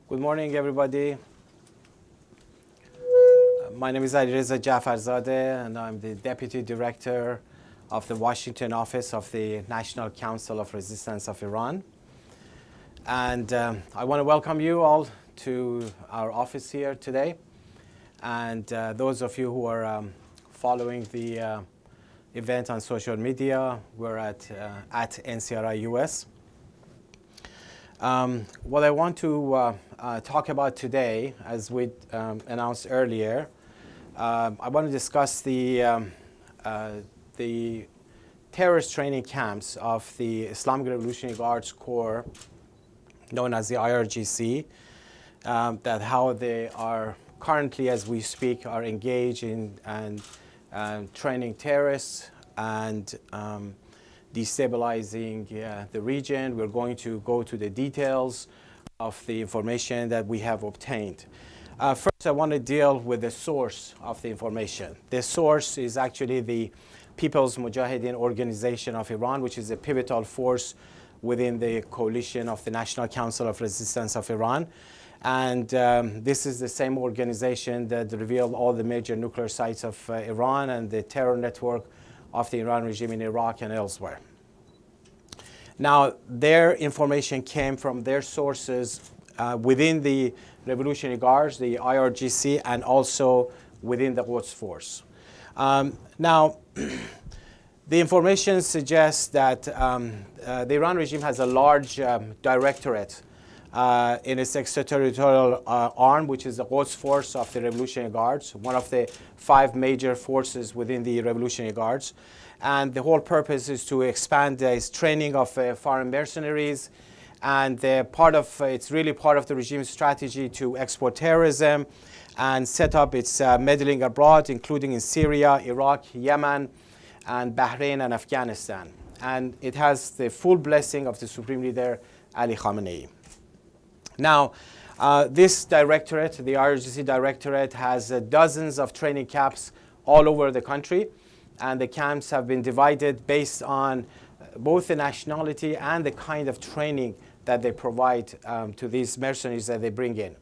Good morning, everybody. My name is Alireza Jafarzadeh, and I'm the Deputy Director of the Washington office of the National Council of Resistance of Iran. And I want to welcome you all to our office here today. And those of you who are following the event on social media, we're at NCRI-US. What I want to talk about today, as we announced earlier, I want to discuss the terrorist training camps of the Islamic Revolutionary Guard Corps, known as the IRGC, that how they are currently, as we speak, are engaged in and training terrorists and destabilizing the region. We're going to go to the details of the information that we have obtained. First, I want to deal with the source of the information. The source is actually the People's Mojahedin Organization of Iran, which is a pivotal force within the coalition of the National Council of Resistance of Iran. And this is the same organization that revealed all the major nuclear sites of Iran and the terror network of the Iran regime in Iraq and elsewhere. Now, their information came from their sources within the Revolutionary Guards, the IRGC, and also within the Quds Force. Now, the information suggests that the Iran regime has a large directorate in its extraterritorial arm, which is the Quds Force of the Revolutionary Guards, one of the 5 major forces within the Revolutionary Guards. And the whole purpose is to expand its training of foreign mercenaries. And it's really part of the regime's strategy to export terrorism and set up its meddling abroad, including in Syria, Iraq, Yemen, and Bahrain and Afghanistan. And it has the full blessing of the Supreme Leader Ali Khamenei. Now, this directorate, the IRGC directorate, has dozens of training camps all over the country. And the camps have been divided based on both the nationality and the kind of training that they provide to these mercenaries that they bring in.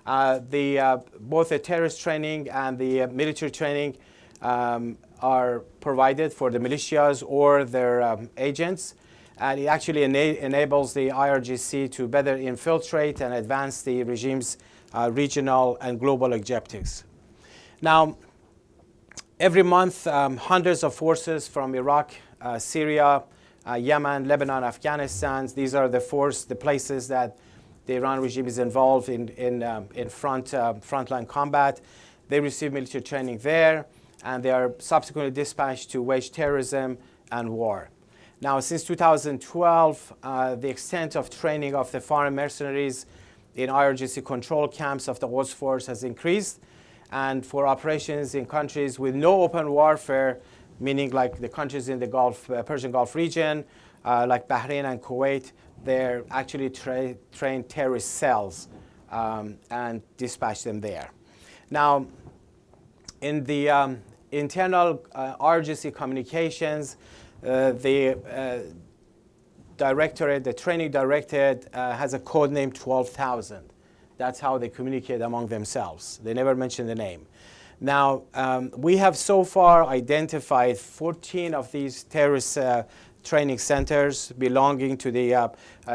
Both the terrorist training and the military training are provided for the militias or their agents. And it actually enables the IRGC to better infiltrate and advance the regime's regional and global objectives. Now, every month, hundreds of forces from Iraq, Syria, Yemen, Lebanon, Afghanistan, these are the places that the Iran regime is involved in frontline combat. They receive military training there, and they are subsequently dispatched to wage terrorism and war. Now, since 2012, the extent of training of the foreign mercenaries in IRGC control camps of the Quds Force has increased. And for operations in countries with no open warfare, meaning like the countries in the Persian Gulf region, like Bahrain and Kuwait, they're actually trained terrorist cells and dispatch them there. Now, in the internal IRGC communications, the training directorate has a code name 12,000. That's how they communicate among themselves. They never mention the name. Now, we have so far identified 14 of these terrorist training centers belonging to the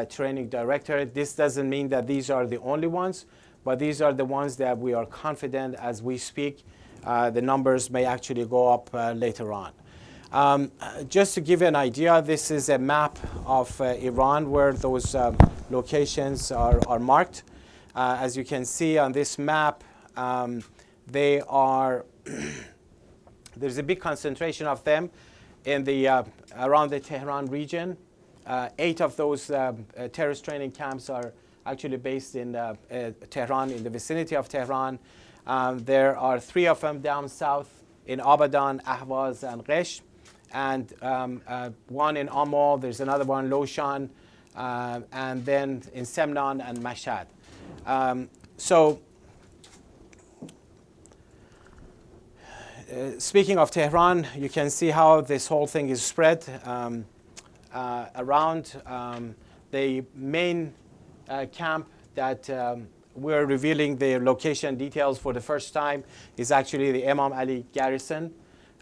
training directorate. This doesn't mean that these are the only ones, but these are the ones that we are confident as we speak. The numbers may actually go up later on. Just to give you an idea, this is a map of Iran where those locations are marked. As you can see on this map, there's a big concentration of them in around the Tehran region. 8 of those terrorist training camps are actually based in Tehran, in the vicinity of Tehran. There are 3 of them down south in Abadan, Ahvaz, and Qeshm, and one in Amal. There's another one in Loshan, and then in Semnan and Mashhad. Speaking of Tehran, you can see how this whole thing is spread around. The main camp that we're revealing the location details for the first time is actually the Imam Ali garrison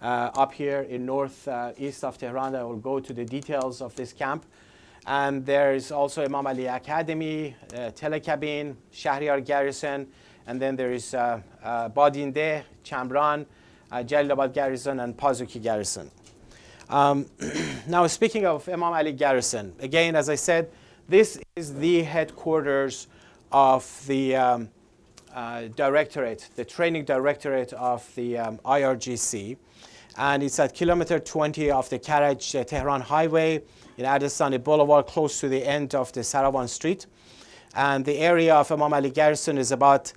up here in northeast of Tehran. I will go to the details of this camp. And there is also Imam Ali Academy, Telekabin, Shahryar garrison, and then there is Badinde, Chamran, Jalalabad garrison, and Pazuki garrison. Now, speaking of Imam Ali garrison, again, as I said, this is the headquarters of the directorate, the training directorate of the IRGC. And it's at kilometer 20 of the Karaj-Tehran highway in Adesani Boulevard, close to the end of the Saravan Street. And the area of Imam Ali garrison is about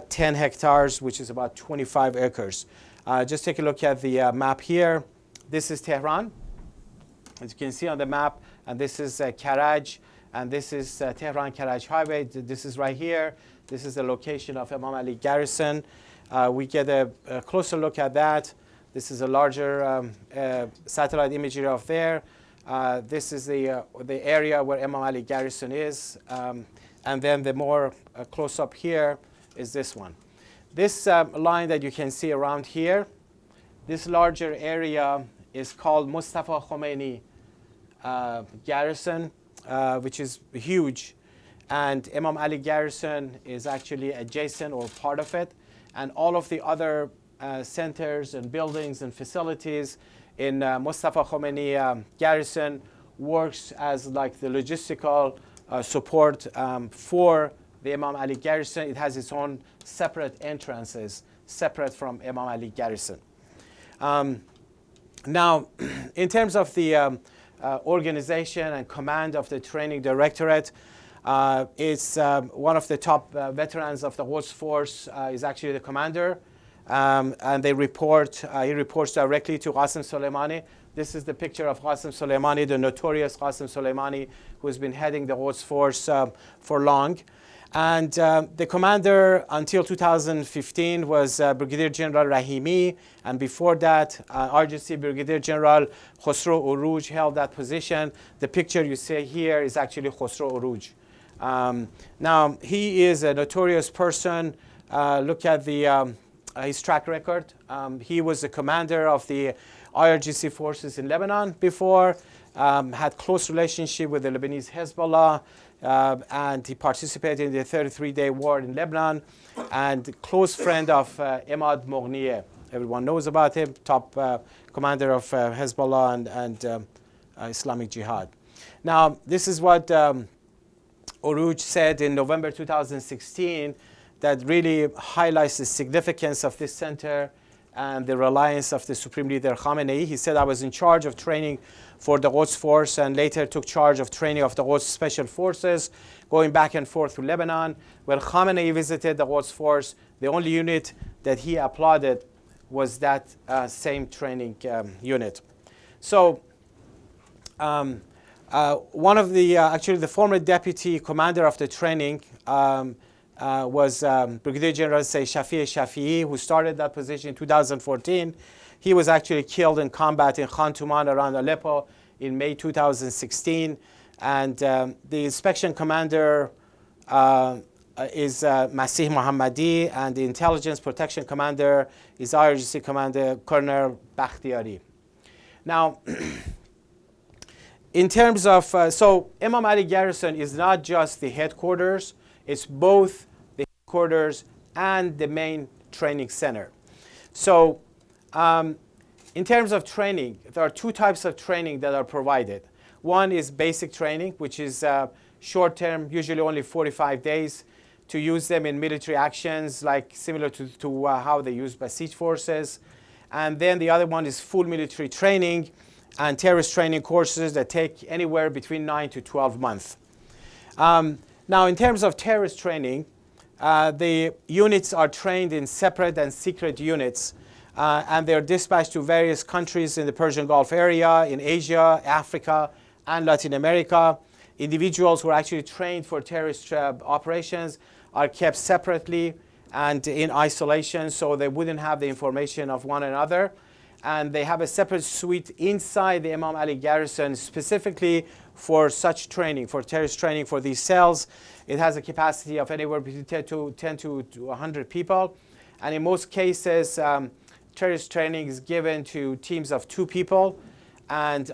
10 hectares, which is about 25 acres. Just take a look at the map here. This is Tehran, as you can see on the map, and this is Karaj, and this is Tehran-Karaj highway. This is right here. This is the location of Imam Ali garrison. We get a closer look at that. This is a larger satellite imagery of there. This is the area where Imam Ali garrison is. And then the more close up here is this one. This line that you can see around here, this larger area is called Mustafa Khomeini garrison, which is huge. And Imam Ali garrison is actually adjacent or part of it. And all of the other centers and buildings and facilities in Mustafa Khomeini garrison works as like the logistical support for the Imam Ali garrison. It has its own separate entrances, separate from Imam Ali garrison. Now, in terms of the organization and command of the training directorate, it's one of the top veterans of the Quds Force is actually the commander. And he reports directly to Qasem Soleimani. This is the picture of Qasem Soleimani, the notorious Qasem Soleimani, who has been heading the Quds Force for long. And the commander until 2015 was Brigadier General Rahimi, and before that, IRGC Brigadier General Khosrow Uruj held that position. The picture you see here is actually Khosrow Uruj. Now, he is a notorious person. Look at the his track record. He was the commander of the IRGC forces in Lebanon before, had close relationship with the Lebanese Hezbollah, and he participated in the 33-day war in Lebanon, and close friend of Emad Moghnieh. Everyone knows about him, top commander of Hezbollah and Islamic Jihad. Now, this is what Uruj said in November 2016, that really highlights the significance of this center and the reliance of the Supreme Leader Khamenei. He said, I was in charge of training for the Quds Force and later took charge of training of the Quds Special Forces, going back and forth to Lebanon. When Khamenei visited the Quds Force, the only unit that he applauded was that same training unit. So one of the, actually the former deputy commander of the training was Brigadier General Shafii, who started that position in 2014. He was actually killed in combat in Khan Tuman around Aleppo in May 2016. And the inspection commander is Masih Mohammadi, and the intelligence protection commander is IRGC Commander Colonel Bakhtiari. Now, in terms of, so Imam Ali garrison is not just the headquarters, it's both the headquarters and the main training center. So in terms of training, there are two types of training that are provided. One is basic training, which is short-term, usually only 45 days, to use them in military actions, like similar to how they use besieged forces. And then the other one is full military training and terrorist training courses that take anywhere between 9 to 12 months. Now, in terms of terrorist training, the units are trained in separate and secret units, and they're dispatched to various countries in the Persian Gulf area, in Asia, Africa, and Latin America. Individuals who are actually trained for terrorist operations are kept separately and in isolation, so they wouldn't have the information of one another. And they have a separate suite inside the Imam Ali garrison, specifically for such training, for terrorist training for these cells. It has a capacity of anywhere between 10 to 100 people. And in most cases, terrorist training is given to teams of 2 people, and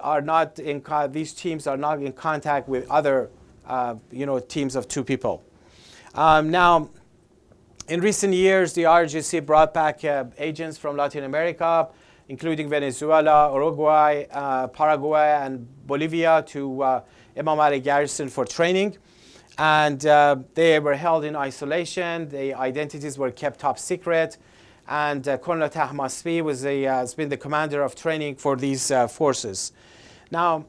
these teams are not in contact with other teams of 2 people. Now, in recent years, the IRGC brought back agents from Latin America, including Venezuela, Uruguay, Paraguay, and Bolivia to Imam Ali garrison for training. And they were held in isolation. The identities were kept top secret. And Colonel Tahmasbi has been the commander of training for these forces. Now,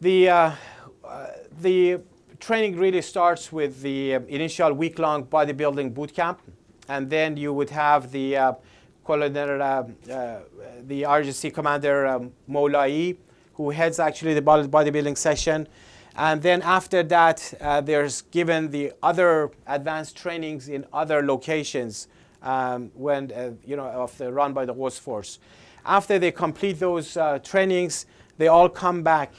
the training really starts with the initial week-long bodybuilding boot camp, and then you would have the IRGC commander Moulai, who heads actually the bodybuilding session. And then after that, there's given the other advanced trainings in other locations run by the Quds Force. After they complete those trainings, they all come back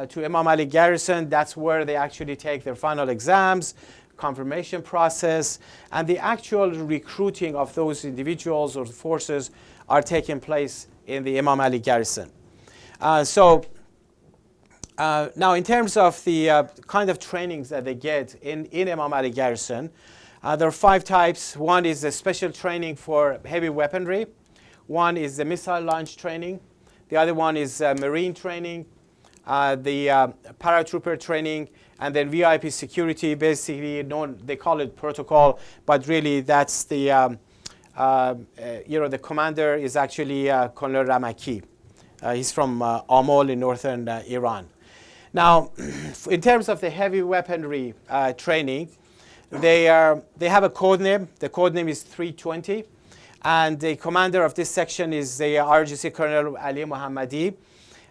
to Imam Ali garrison. That's where they actually take their final exams, confirmation process, and the actual recruiting of those individuals or forces are taking place in the Imam Ali garrison. Now, in terms of the kind of trainings that they get in Imam Ali garrison, there are 5 types. One is the special training for heavy weaponry. One is the missile launch training. The other one is marine training, the paratrooper training, and then VIP security, basically known, they call it protocol, but really that's the, the commander is actually Colonel Ramaki. He's from Amol in northern Iran. Now, in terms of the heavy weaponry training, they have a code name. The code name is 320. And the commander of this section is the IRGC Colonel Ali Mohammadi.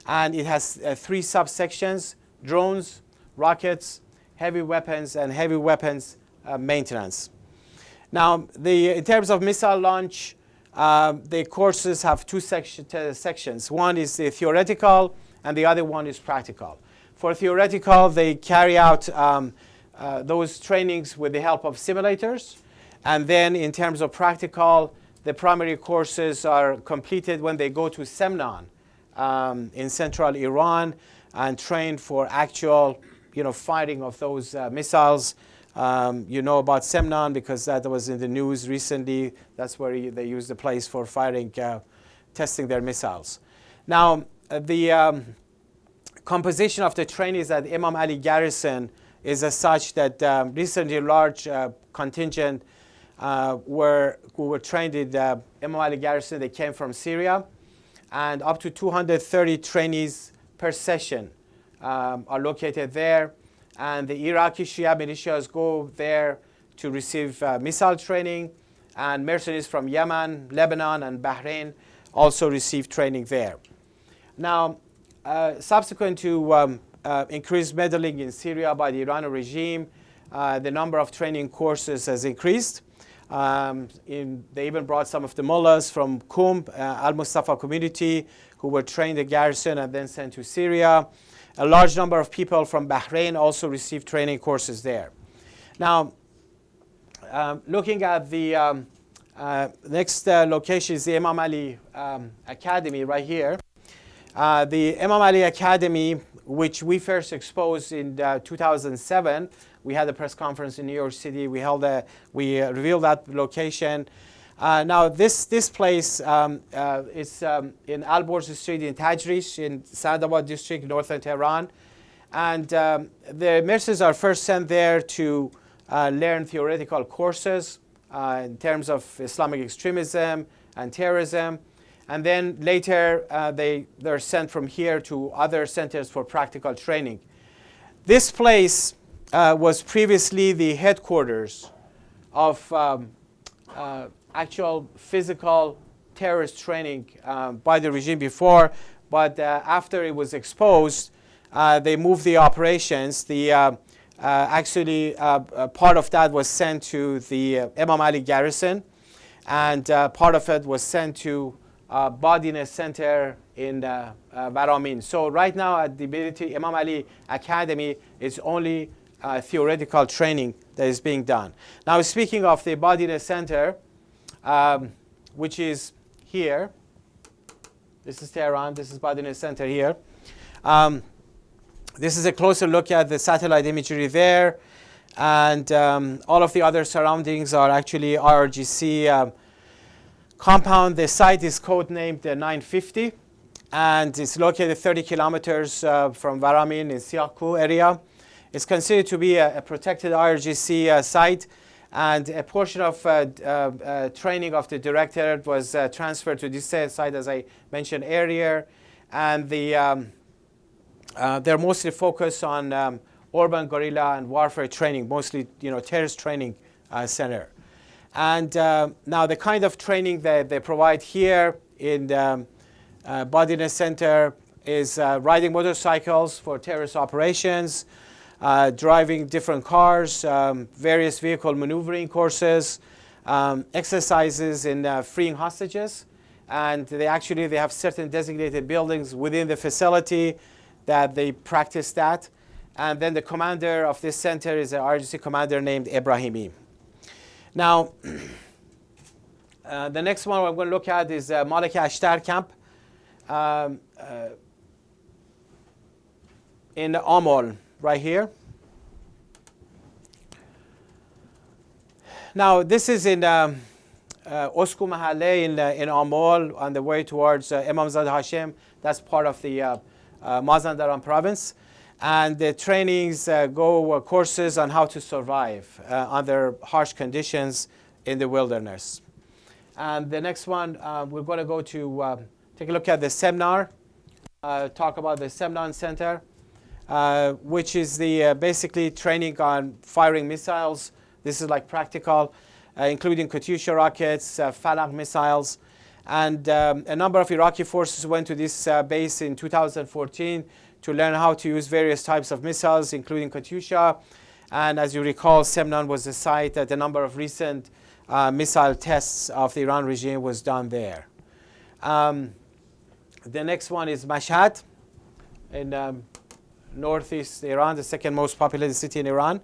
And it has 3 subsections: drones, rockets, heavy weapons, and heavy weapons maintenance. Now, in terms of missile launch, the courses have 2 sections. One is the theoretical, and the other one is practical. For theoretical, they carry out those trainings with the help of simulators. And then in terms of practical, the primary courses are completed when they go to Semnan in central Iran and train for actual firing of those missiles. You know about Semnan because that was in the news recently. That's where they use the place for firing, testing their missiles. Now, the composition of the trainees at Imam Ali garrison is as such that recently a large contingent who were trained at Imam Ali garrison, they came from Syria, and up to 230 trainees per session are located there. And the Iraqi Shia militias go there to receive missile training, and mercenaries from Yemen, Lebanon, and Bahrain also receive training there. Now, subsequent to increased meddling in Syria by the Iranian regime, the number of training courses has increased. They even brought some of the mullahs from Qum, Al-Mustafa community, who were trained at garrison and then sent to Syria. A large number of people from Bahrain also received training courses there. Now, looking at the next location is the Imam Ali Academy right here. The Imam Ali Academy, which we first exposed in 2007, we had a press conference in New York City. We revealed that location. Now, this place is in Al-Borz Street in Tajrish, in Saadabad district, northern Tehran. And the mercenaries are first sent there to learn theoretical courses in terms of Islamic extremism and terrorism. And then later, they're sent from here to other centers for practical training. This place was previously the headquarters of actual physical terrorist training by the regime before, but after it was exposed, they moved the operations. Actually, part of that was sent to the Imam Ali garrison, and part of it was sent to Baghini Center in Varamin. So right now at the military Imam Ali Academy, it's only theoretical training that is being done. Now, speaking of the Baghini Center, which is here. This is Tehran. This is Baghini Center here. This is a closer look at the satellite imagery there. And all of the other surroundings are actually IRGC compound. The site is codenamed 950. And it's located 30 kilometers from Varamin in Siaku area. It's considered to be a protected IRGC site. And a portion of training of the director was transferred to this site, as I mentioned earlier. And they're mostly focused on urban guerrilla and warfare training, mostly terrorist training center. And now the kind of training that they provide here in the Baghini Center is riding motorcycles for terrorist operations, driving different cars, various vehicle maneuvering courses, exercises in freeing hostages. And they have certain designated buildings within the facility that they practice that. And then the commander of this center is an IRGC commander named Ibrahimi. Now, the next one I'm going to look at is Malik Ashtar camp in Amol, right here. Now, this is in Osku Mahalle in Amol on the way towards Imamzad Hashem. That's part of the Mazandaran province. And the trainings go courses on how to survive under harsh conditions in the wilderness. And the next one, we're going to go to take a look at the seminar, talk about the Semnan Center, which is the basically training on firing missiles. This is like practical, including Katyusha rockets, Falak missiles. And a number of Iraqi forces went to this base in 2014 to learn how to use various types of missiles, including Katyusha. And as you recall, Semnan was the site that a number of recent missile tests of the Iran regime was done there. The next one is Mashhad in northeast Iran, the second most populated city in Iran.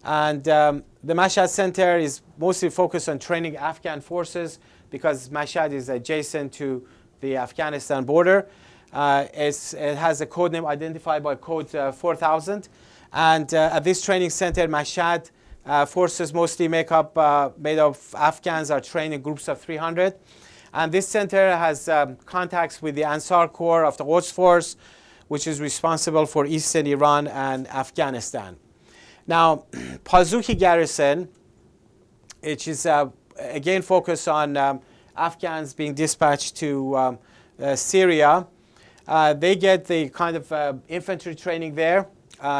And the Mashhad Center is mostly focused on training Afghan forces because Mashhad is adjacent to the Afghanistan border. It has a code name identified by code 4000. And at this training center, Mashhad forces mostly made of Afghans are trained in groups of 300. And this center has contacts with the Ansar Corps of the Quds Force, which is responsible for eastern Iran and Afghanistan. Now, Pazuki garrison, which is again focused on Afghans being dispatched to Syria. They get the kind of infantry training there,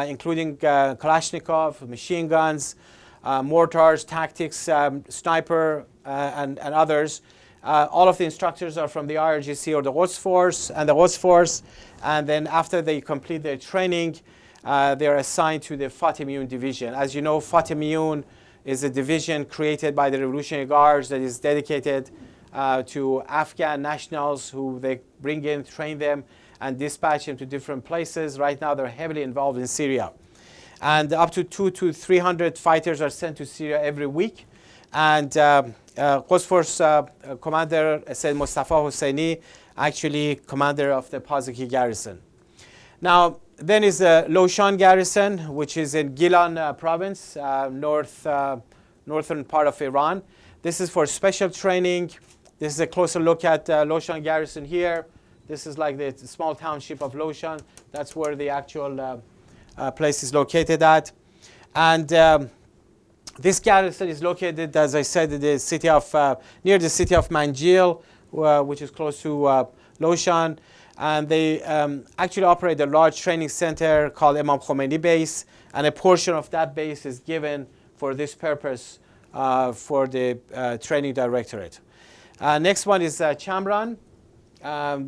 including Kalashnikov, machine guns, mortars, tactics, sniper, and others. All of the instructors are from the IRGC or the Quds Force and the Quds Force. And then after they complete their training, they are assigned to the Fatimiyun division. As you know, Fatimiyun is a division created by the Revolutionary Guards that is dedicated to Afghan nationals who they bring in, train them, and dispatch them to different places. Right now, they're heavily involved in Syria. And up to 200 to 300 fighters are sent to Syria every week. And Quds Force commander Said Mustafa Hosseini, actually commander of the Pazuki garrison. Now, then is the Loshan garrison, which is in Gilan province, northern part of Iran. This is for special training. This is a closer look at Loshan garrison here. This is like the small township of Loshan. That's where the actual place is located at. And this garrison is located, as I said, in the city of, near the city of Manjil, which is close to Loshan. And they actually operate a large training center called Imam Khomeini base. And a portion of that base is given for this purpose for the training directorate. Next one is Chamran,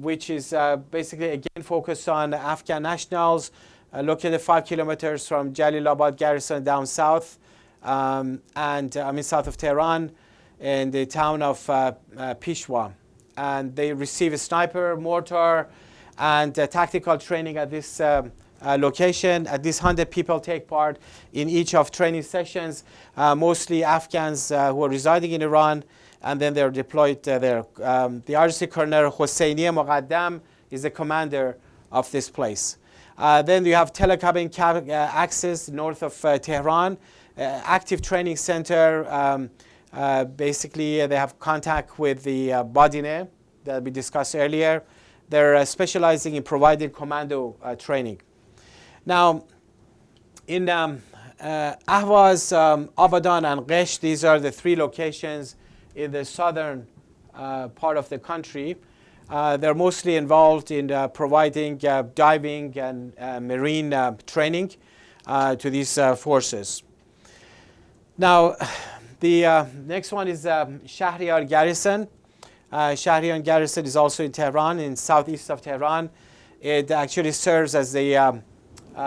which is basically again focused on Afghan nationals, located 5 kilometers from Jalalabad garrison down south, south of Tehran, in the town of Peshwa. and they receive a sniper, mortar, and tactical training at this location. At least 100 people take part in each of training sessions, mostly Afghans who are residing in Iran, and then they're deployed there. The IRGC Colonel Hosseini Muqaddam is the commander of this place. Then you have telecabin access north of Tehran, active training center. Basically, they have contact with the Baghini that we discussed earlier. They're specializing in providing commando training. Now, in Ahvaz, Abadan, and Qesh, these are the three locations in the southern part of the country. They're mostly involved in providing diving and marine training to these forces. Now, the next one is Shahriyar Garrison. Shahriyar Garrison is also in Tehran, in southeast of Tehran. It actually serves as the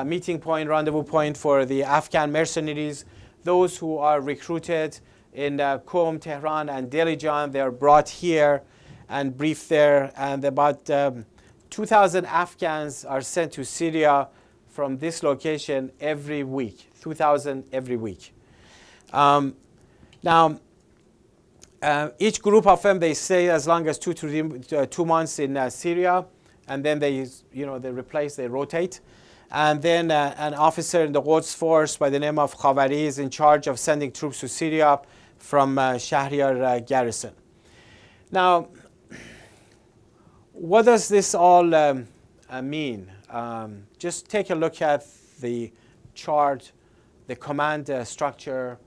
meeting point, rendezvous point for the Afghan mercenaries. Those who are recruited in Qom, Tehran, and Delijan, they're brought here and briefed there. And about 2,000 Afghans are sent to Syria from this location every week, 2,000 every week. Now, each group of them, they stay as long as 2 months in Syria, and then they replace, they rotate. And then an officer in the Quds Force by the name of Khavari is in charge of sending troops to Syria from Shahriyar Garrison. Now, what does this all mean? Just take a look at the chart, the command structure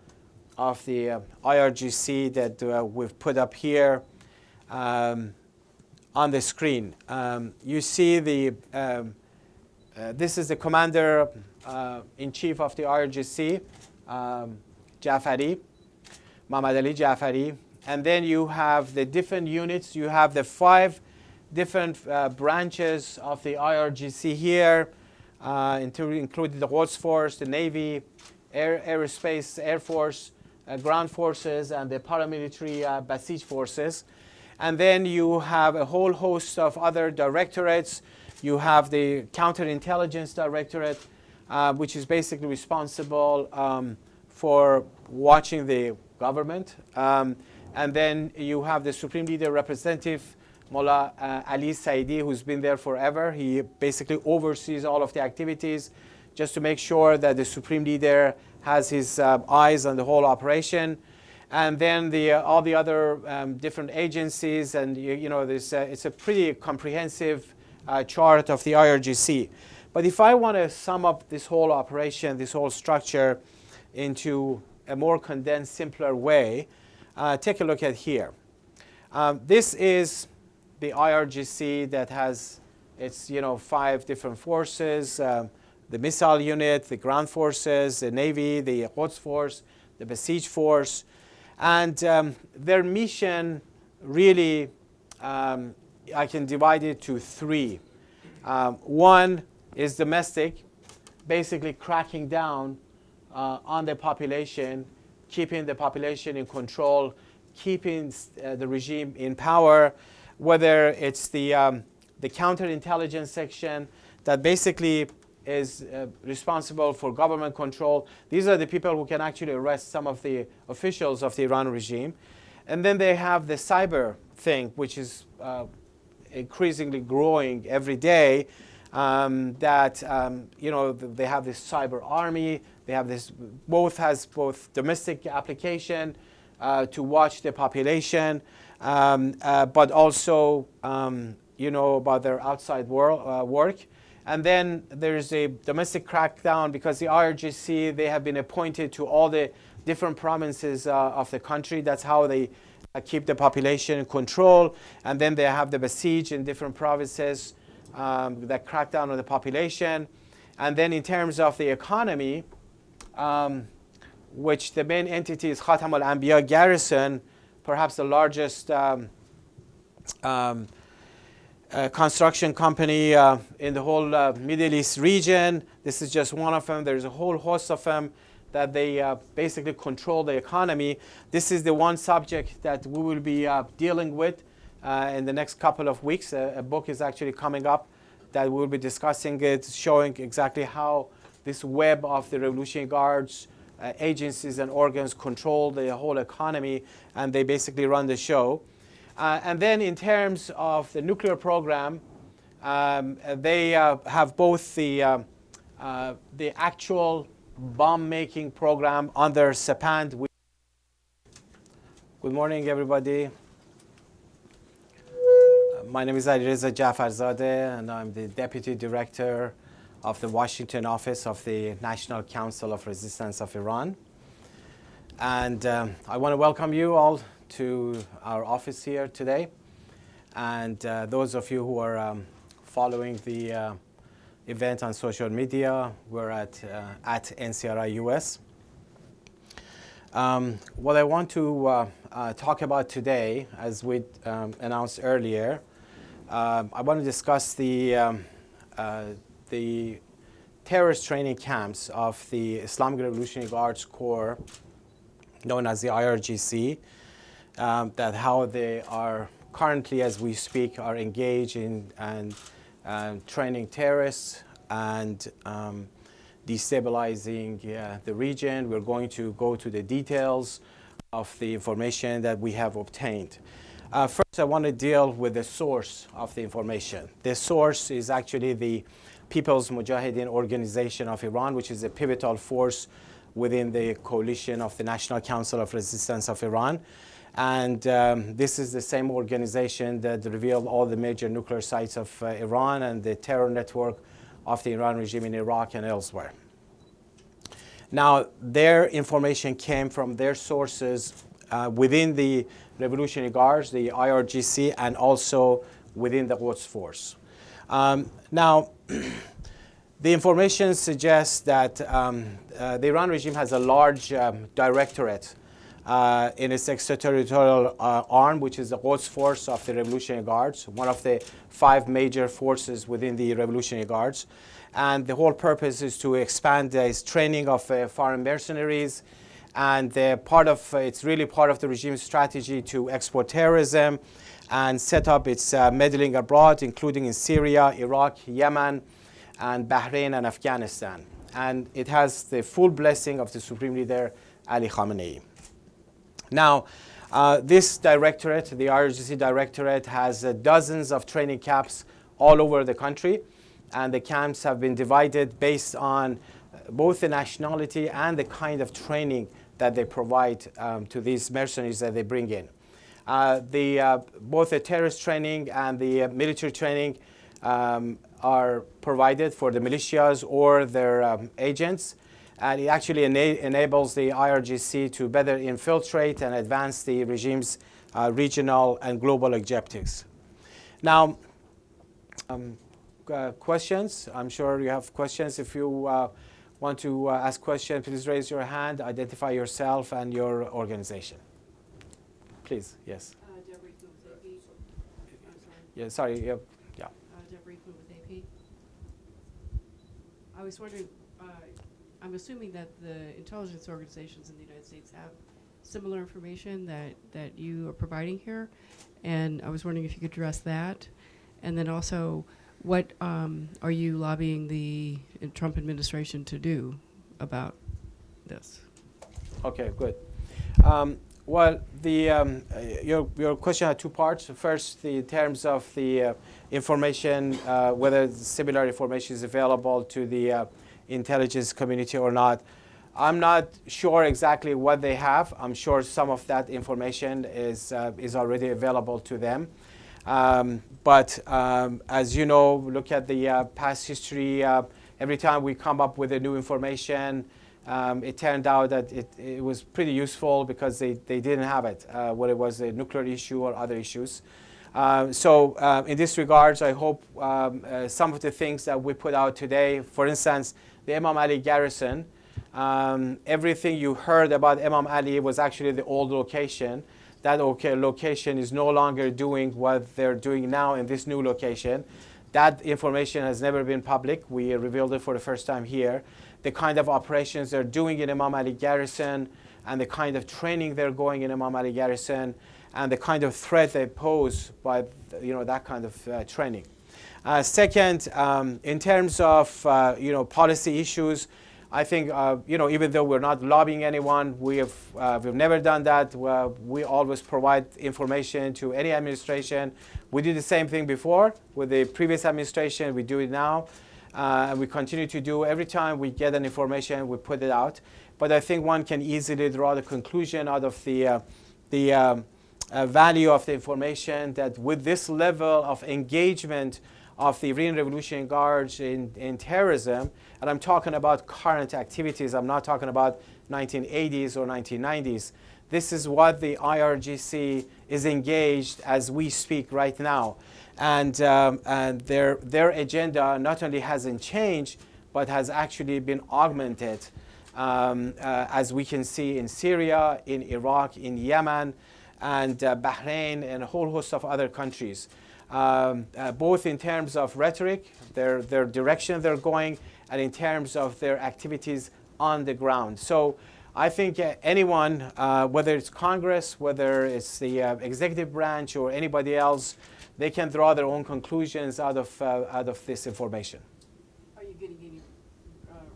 of the IRGC that we've put up here on the screen. You see this is the commander in chief of the IRGC, Jafari, Imam Ali Jafari. And then you have the different units. You have the 5 different branches of the IRGC here, including the Quds Force, the Navy, Aerospace, Air Force, ground forces, and the paramilitary Basij forces. And then you have a whole host of other directorates. You have the Counterintelligence Directorate, which is basically responsible for watching the government. And then you have the Supreme Leader Representative, Mullah Ali Saidi, who's been there forever. He basically oversees all of the activities just to make sure that the Supreme Leader has his eyes on the whole operation. And then all the other different agencies, and it's a pretty comprehensive chart of the IRGC. But if I want to sum up this whole operation, this whole structure into a more condensed, simpler way, take a look at here. This is the IRGC that has its 5 different forces, the missile unit, the ground forces, the Navy, the Quds Force, the Basij Force. And their mission really, I can divide it to 3. One is domestic, basically cracking down on the population, keeping the population in control, keeping the regime in power, whether it's the counterintelligence section that basically is responsible for government control. These are the people who can actually arrest some of the officials of the Iran regime. And then they have the cyber thing, which is increasingly growing every day. They have this cyber army. They have this, has both domestic application to watch the population, but also about their outside work. And then there's a domestic crackdown because the IRGC, they have been appointed to all the different provinces of the country. That's how they keep the population in control. And then they have the Basij in different provinces that crack down on the population. And then in terms of the economy, which the main entity is Khatam al-Anbiya Garrison, perhaps the largest construction company in the whole Middle East region. This is just one of them. There's a whole host of them that they basically control the economy. This is the one subject that we will be dealing with in the next couple of weeks. A book is actually coming up that we'll be discussing it, showing exactly how this web of the Revolutionary Guards, agencies and organs control the whole economy, and they basically run the show. And then in terms of the nuclear program, they have both the actual bomb-making program under SEPAND. Good morning, everybody. My name is Alireza Jafarzadeh, and I'm the Deputy Director of the Washington office of the National Council of Resistance of Iran. And I want to welcome you all to our office here today. And those of you who are following the event on social media, we're at NCRI-US. What I want to talk about today, as we announced earlier, I want to discuss the terrorist training camps of the Islamic Revolutionary Guard Corps, known as the IRGC, that how they are currently, as we speak, are engaged in and training terrorists and destabilizing the region. We're going to go to the details of the information that we have obtained. First, I want to deal with the source of the information. The source is actually the People's Mojahedin Organization of Iran, which is a pivotal force within the coalition of the National Council of Resistance of Iran. And this is the same organization that revealed all the major nuclear sites of Iran and the terror network of the Iran regime in Iraq and elsewhere. Now, their information came from their sources within the Revolutionary Guards, the IRGC, and also within the Quds Force. Now, the information suggests that the Iran regime has a large directorate in its extraterritorial arm, which is the Quds Force of the Revolutionary Guards, one of the 5 major forces within the Revolutionary Guards. And the whole purpose is to expand its training of foreign mercenaries, and it's really part of the regime's strategy to export terrorism and set up its meddling abroad, including in Syria, Iraq, Yemen, and Bahrain and Afghanistan. And it has the full blessing of the Supreme Leader Ali Khamenei. Now, this directorate, the IRGC directorate, has dozens of training camps all over the country, and the camps have been divided based on both the nationality and the kind of training that they provide to these mercenaries that they bring in. Both the terrorist training and the military training are provided for the militias or their agents, and it actually enables the IRGC to better infiltrate and advance the regime's regional and global objectives. Now, questions? I'm sure you have questions. If you want to ask questions, please raise your hand, identify yourself and your organization. Please, yes. Deborah with AP. Yeah, sorry. Yeah. Deborah with AP. I was wondering, I'm assuming that the intelligence organizations in the United States have similar information that you are providing here, and I was wondering if you could address that. And then also, what are you lobbying the Trump administration to do about this? Okay, good. Well, your question had 2 parts. First, in terms of the information, whether similar information is available to the intelligence community or not. I'm not sure exactly what they have. I'm sure some of that information is already available to them. But as you know, look at the past history. Every time we come up with a new information, it turned out that it was pretty useful because they didn't have it, whether it was a nuclear issue or other issues. So in this regards, I hope some of the things that we put out today, for instance, the Imam Ali garrison, everything you heard about Imam Ali was actually the old location. That location is no longer doing what they're doing now in this new location. That information has never been public. We revealed it for the first time here. The kind of operations they're doing in Imam Ali garrison and the kind of training they're going in Imam Ali garrison, and the kind of threat they pose by that kind of training. Second, in terms of policy issues, I think even though we're not lobbying anyone, we've never done that. We always provide information to any administration. We did the same thing before with the previous administration. We do it now, and we continue to do. Every time we get an information, we put it out. But I think one can easily draw the conclusion out of the value of the information that with this level of engagement of the Iranian Revolutionary Guards in terrorism, and I'm talking about current activities, I'm not talking about 1980s or 1990s. This is what the IRGC is engaged as we speak right now. And their agenda not only hasn't changed, but has actually been augmented, as we can see in Syria, in Iraq, in Yemen, and Bahrain, and a whole host of other countries. Both in terms of rhetoric, their direction they're going, and in terms of their activities on the ground. So I think anyone, whether it's Congress, whether it's the executive branch or anybody else, they can draw their own conclusions out of this information. Are you getting any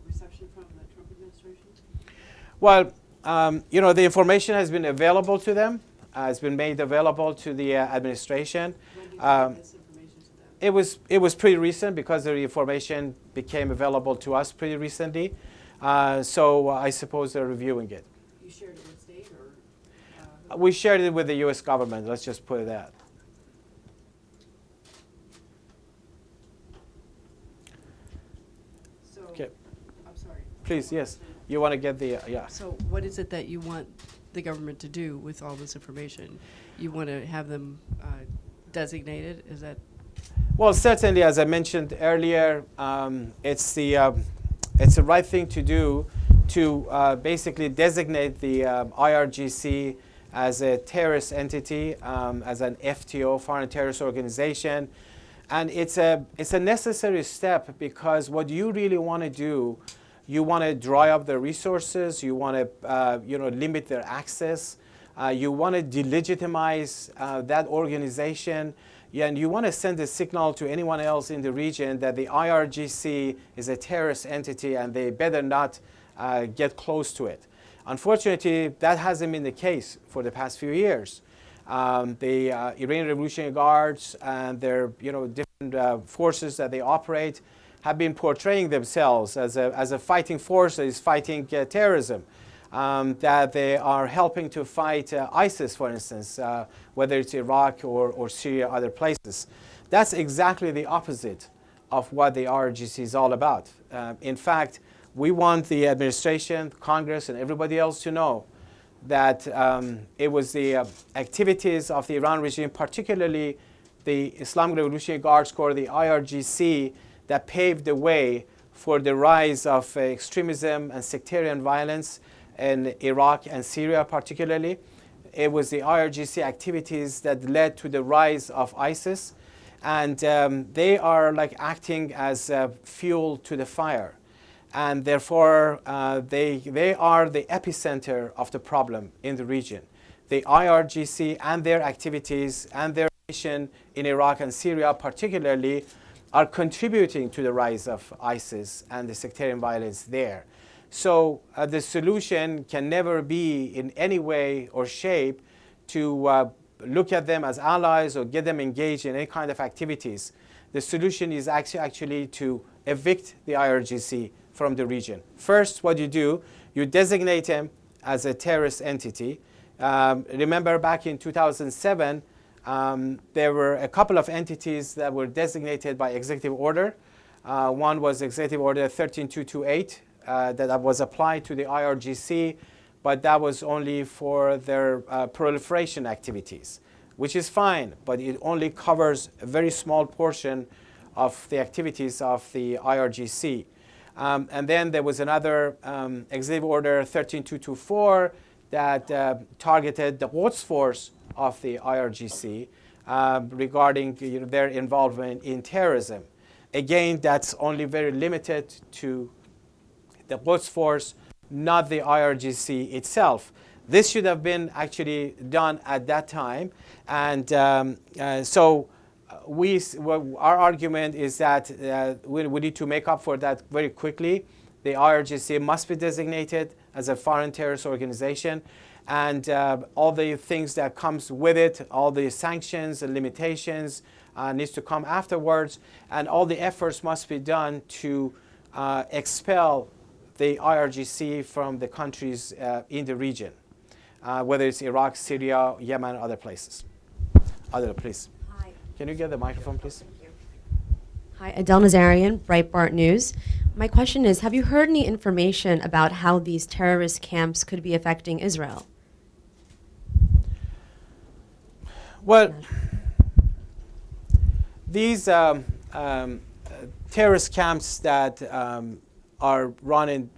reception from the Trump administration? Well, the information has been available to them. It's been made available to the administration. When did you get this information to them? It was pretty recent because the information became available to us pretty recently. So I suppose they're reviewing it. You shared it with state or? We shared it with the U.S. government. Let's just put it that. So, Okay. I'm sorry. Please, yes. You want to get the, yeah. So what is it that you want the government to do with all this information? You want to have them designated? Is that? Well, certainly, as I mentioned earlier, it's the right thing to do to basically designate the IRGC as a terrorist entity, as an FTO, foreign terrorist organization. And it's a necessary step because what you really want to do, you want to dry up their resources, you want to limit their access, you want to delegitimize that organization, and you want to send a signal to anyone else in the region that the IRGC is a terrorist entity and they better not get close to it. Unfortunately, that hasn't been the case for the past few years. The Iranian Revolutionary Guards and their different forces that they operate have been portraying themselves as a fighting force that is fighting terrorism, that they are helping to fight ISIS, for instance, whether it's Iraq or Syria, other places. That's exactly the opposite of what the IRGC is all about. In fact, we want the administration, Congress, and everybody else to know that it was the activities of the Iran regime, particularly the Islamic Revolutionary Guard Corps, the IRGC, that paved the way for the rise of extremism and sectarian violence in Iraq and Syria particularly. It was the IRGC activities that led to the rise of ISIS, and they are like acting as fuel to the fire. And therefore, they are the epicenter of the problem in the region. The IRGC and their activities and their mission in Iraq and Syria particularly are contributing to the rise of ISIS and the sectarian violence there. So the solution can never be in any way or shape to look at them as allies or get them engaged in any kind of activities. The solution is actually to evict the IRGC from the region. First, what you do, you designate them as a terrorist entity. Remember back in 2007, there were a couple of entities that were designated by executive order. One was Executive Order 13228 that was applied to the IRGC, but that was only for their proliferation activities, which is fine, but it only covers a very small portion of the activities of the IRGC. And then there was another Executive Order 13224 that targeted the Quds Force of the IRGC regarding their involvement in terrorism. Again, that's only very limited to the Quds Force, not the IRGC itself. This should have been actually done at that time. And our argument is that we need to make up for that very quickly. The IRGC must be designated as a foreign terrorist organization, and all the things that comes with it, all the sanctions and limitations needs to come afterwards, and all the efforts must be done to expel the IRGC from the countries in the region, whether it's Iraq, Syria, Yemen, other places. Please. Hi. Can you get the microphone, please? Thank you. Hi, Adele Nazarian, Breitbart News. My question is, have you heard any information about how these terrorist camps could be affecting Israel? Well, these terrorist camps that are run in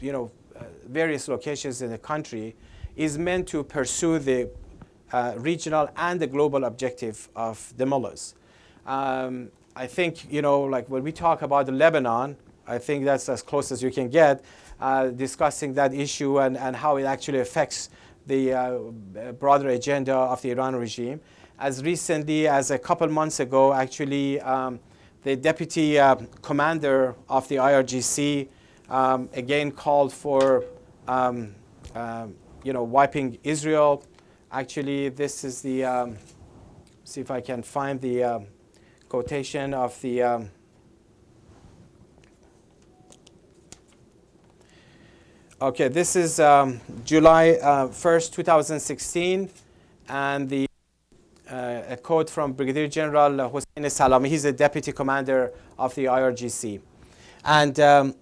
various locations in the country is meant to pursue the regional and the global objective of the mullahs. I think, like when we talk about Lebanon, I think that's as close as you can get, discussing that issue and how it actually affects the broader agenda of the Iran regime. As recently as a couple months ago, actually, the deputy commander of the IRGC again called for wiping Israel. Actually, this is the, see if I can find the quotation of the, okay, this is July 1st, 2016, and a quote from Brigadier General Hossein Salami. He's the deputy commander of the IRGC. And, okay,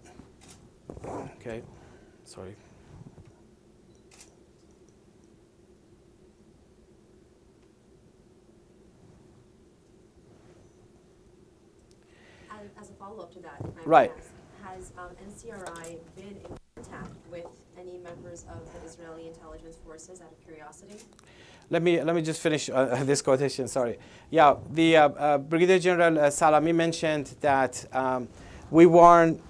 sorry. As a follow-up to that, Right. Has NCRI been in contact with any members of the Israeli intelligence forces out of curiosity? Let me just finish this quotation, sorry. Yeah, the Brigadier General Salami mentioned that we warn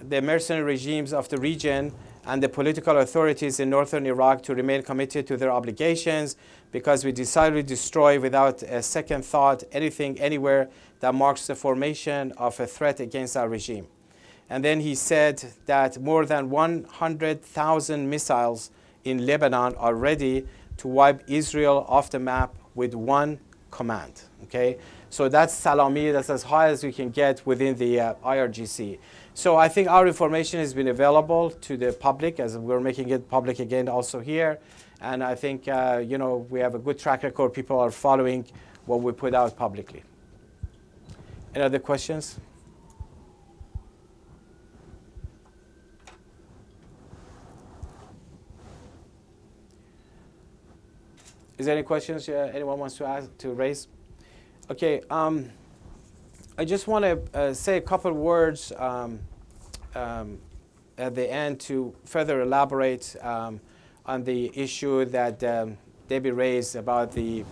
the mercenary regimes of the region and the political authorities in northern Iraq to remain committed to their obligations, because we decidedly destroy without a second thought anything anywhere that marks the formation of a threat against our regime. And then he said that more than 100,000 missiles in Lebanon are ready to wipe Israel off the map with one command. Okay, so that's Salami. That's as high as we can get within the IRGC. So I think our information has been available to the public, as we're making it public again also here. And I think we have a good track record. People are following what we put out publicly. Any other questions? Is there any questions anyone wants to raise? Okay, I just want to say a couple words at the end to further elaborate on the issue that Debbie raised about the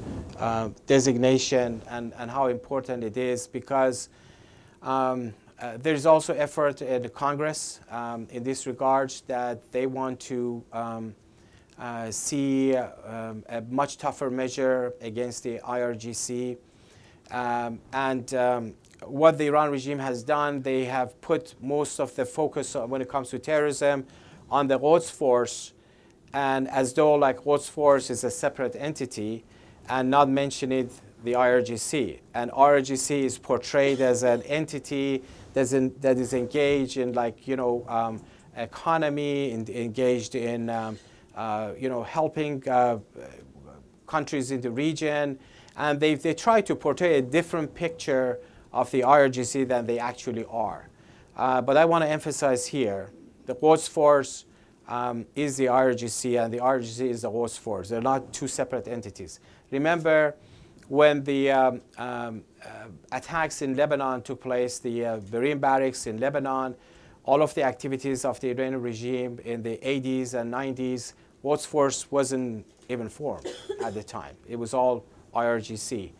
designation and how important it is, because there's also effort in the Congress in this regard, that they want to see a much tougher measure against the IRGC. What the Iran regime has done, they have put most of the focus when it comes to terrorism on the Quds Force, and as though like Quds Force is a separate entity, and not mentioning the IRGC. And IRGC is portrayed as an entity that is engaged in economy, engaged in helping countries in the region, and they try to portray a different picture of the IRGC than they actually are. But I want to emphasize here, the Quds Force is the IRGC, and the IRGC is the Quds Force. They're not two separate entities. Remember, when the attacks in Lebanon took place, the Marine barracks in Lebanon, all of the activities of the Iranian regime in the 80s and 90s, Quds Force wasn't even formed at the time. It was all IRGC.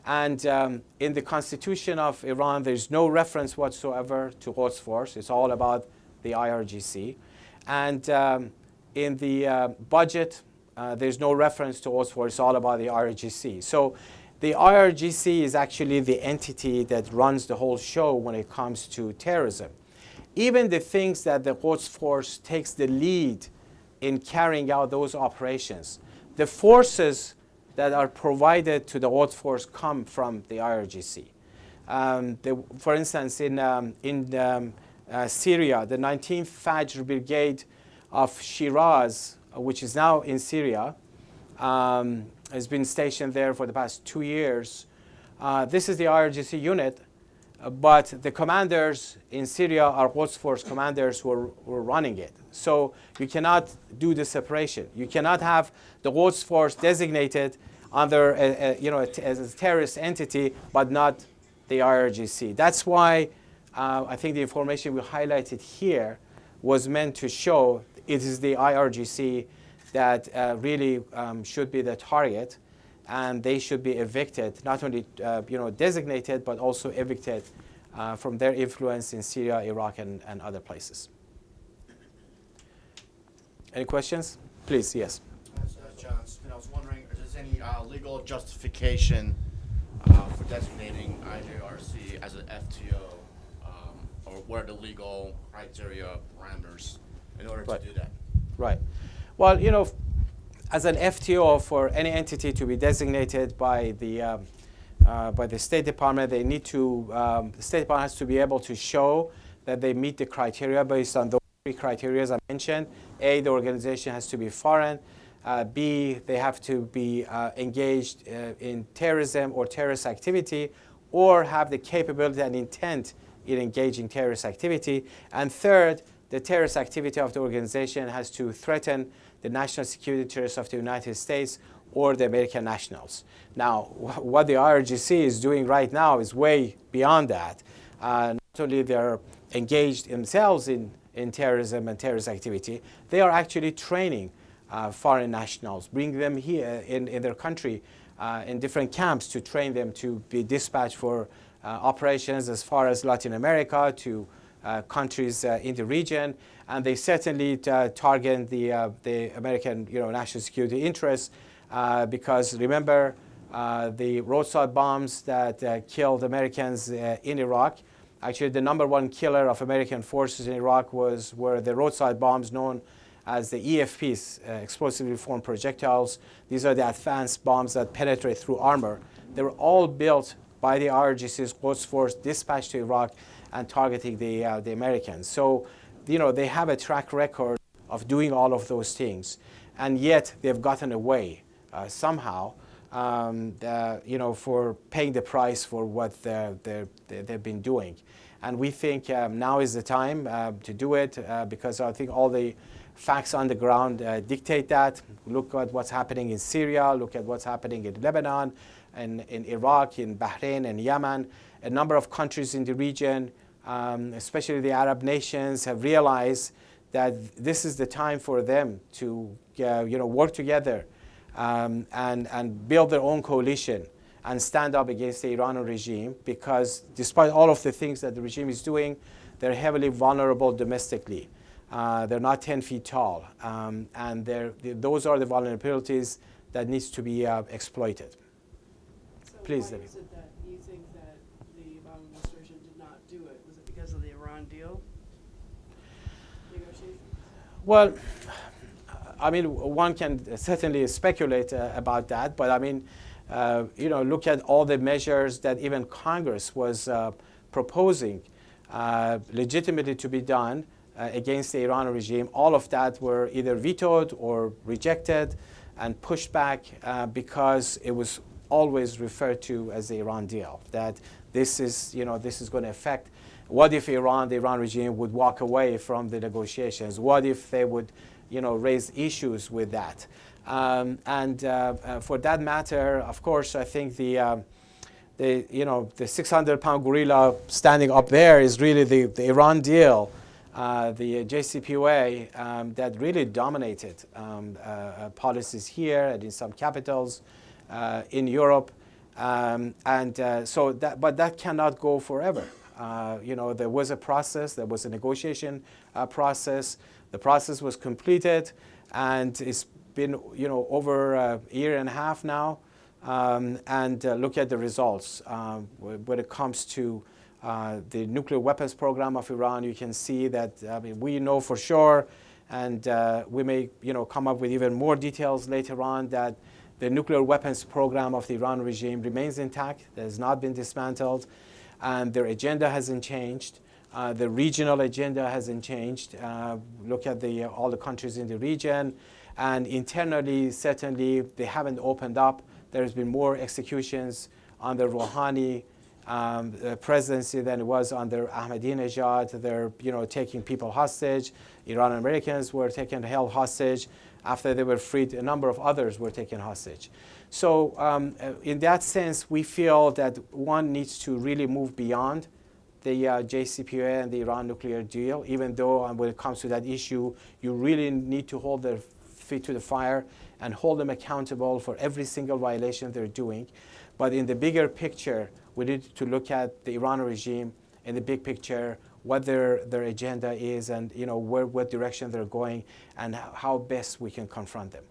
And in the constitution of Iran, there's no reference whatsoever to Quds Force. It's all about the IRGC. And in the budget There's no reference to Quds Force. It's all about the IRGC. So the IRGC is actually the entity that runs the whole show when it comes to terrorism. Even the things that the Quds Force takes the lead in carrying out those operations, the forces that are provided to the Quds Force come from the IRGC. For instance, in Syria, the 19th Fajr Brigade of Shiraz, which is now in Syria, has been stationed there for the past 2 years. This is the IRGC unit, but the commanders in Syria are Quds Force commanders who are running it. So you cannot do the separation. You cannot have the Quds Force designated under as a terrorist entity, but not the IRGC. That's why I think the information we highlighted here was meant to show it is the IRGC that really should be the target, and they should be evicted, not only designated, but also evicted from their influence in Syria, Iraq, and other places. Any questions? Please, yes. John, I was wondering, is there any legal justification for designating IRGC as an FTO, or what are the legal criteria, parameters in order to do that? Right. Well, as an FTO, for any entity to be designated by the State Department, they need to, the State Department has to be able to show that they meet the criteria based on those 3 criteria I mentioned. A, the organization has to be foreign. B, they have to be engaged in terrorism or terrorist activity, or have the capability and intent in engaging terrorist activity. And third, the terrorist activity of the organization has to threaten the national security interests of the United States or the American nationals. Now, what the IRGC is doing right now is way beyond that. Not only they're engaged themselves in terrorism and terrorist activity, they are actually training foreign nationals, bring them here in their country in different camps to train them to be dispatched for operations as far as Latin America to countries in the region, and they certainly target the American national security interests because remember the roadside bombs that killed Americans in Iraq. Actually, the #1 killer of American forces in Iraq were the roadside bombs known as the EFPs, explosively formed projectiles. These are the advanced bombs that penetrate through armor. They were all built by the IRGC's Quds Force, dispatched to Iraq, and targeting the Americans. So, they have a track record of doing all of those things, and yet they've gotten away somehow, for paying the price for what they've been doing. And we think now is the time to do it because I think all the facts on the ground dictate that. Look at what's happening in Syria, look at what's happening in Lebanon, and in Iraq, in Bahrain, and Yemen. A number of countries in the region, especially the Arab nations, have realized that this is the time for them to work together and build their own coalition and stand up against the Iranian regime, because despite all of the things that the regime is doing, they're heavily vulnerable domestically. They're not 10 feet tall, and those are the vulnerabilities that needs to be exploited. So Please, why Debbie. is it that you think that the Obama administration did not do it? Was it because of the Iran deal negotiations? Well, I mean, one can certainly speculate about that, but I mean, look at all the measures that even Congress was proposing legitimately to be done against the Iran regime. All of that were either vetoed or rejected and pushed back because it was always referred to as the Iran deal, that this is going to affect. What if the Iran regime would walk away from the negotiations? What if they would raise issues with that? For that matter, of course, I think the 600-pound gorilla standing up there is really the Iran deal, the JCPOA that really dominated policies here and in some capitals in Europe, but that cannot go forever. There was a process, there was a negotiation process. The process was completed, and it's been over a year and a half now, and look at the results. When it comes to the nuclear weapons program of Iran, you can see that we know for sure, and we may come up with even more details later on, that the nuclear weapons program of the Iran regime remains intact. It has not been dismantled, and their agenda hasn't changed. The regional agenda hasn't changed. Look at all the countries in the region, and internally, certainly, they haven't opened up. There's been more executions under Rouhani presidency than it was under Ahmadinejad. They're taking people hostage. Iranian Americans were held hostage. After they were freed, a number of others were taken hostage. So in that sense, we feel that one needs to really move beyond the JCPOA and the Iran nuclear deal, even though when it comes to that issue, you really need to hold their feet to the fire and hold them accountable for every single violation they're doing. But in the bigger picture, we need to look at the Iran regime in the big picture, what their agenda is, and what direction they're going, and how best we can confront them.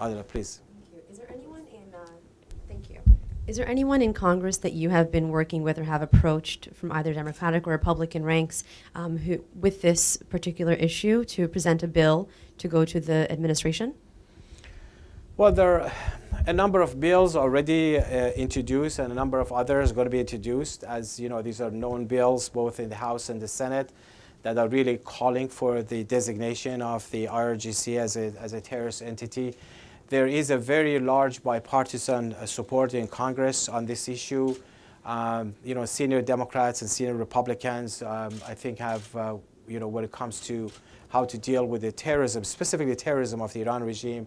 Adela, please. Thank you. Is there anyone in Congress that you have been working with or have approached from either Democratic or Republican ranks with this particular issue to present a bill to go to the administration? Well, there are a number of bills already introduced, and a number of others going to be introduced. As you know, these are known bills, both in the House and the Senate, that are really calling for the designation of the IRGC as a terrorist entity. There is a very large bipartisan support in Congress on this issue. Senior Democrats and senior Republicans, I think, have, when it comes to how to deal with the terrorism, specifically terrorism of the Iran regime,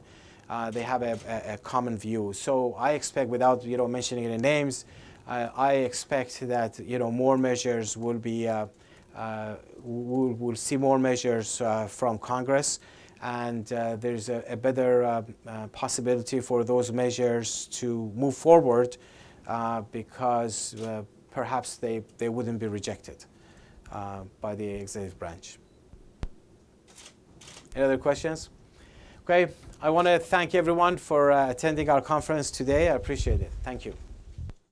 they have a common view. So I expect, without mentioning any names, I expect that more measures will be, we'll see more measures from Congress, and there's a better possibility for those measures to move forward because perhaps they wouldn't be rejected by the executive branch. Any other questions? Okay, I want to thank everyone for attending our conference today. I appreciate it. Thank you.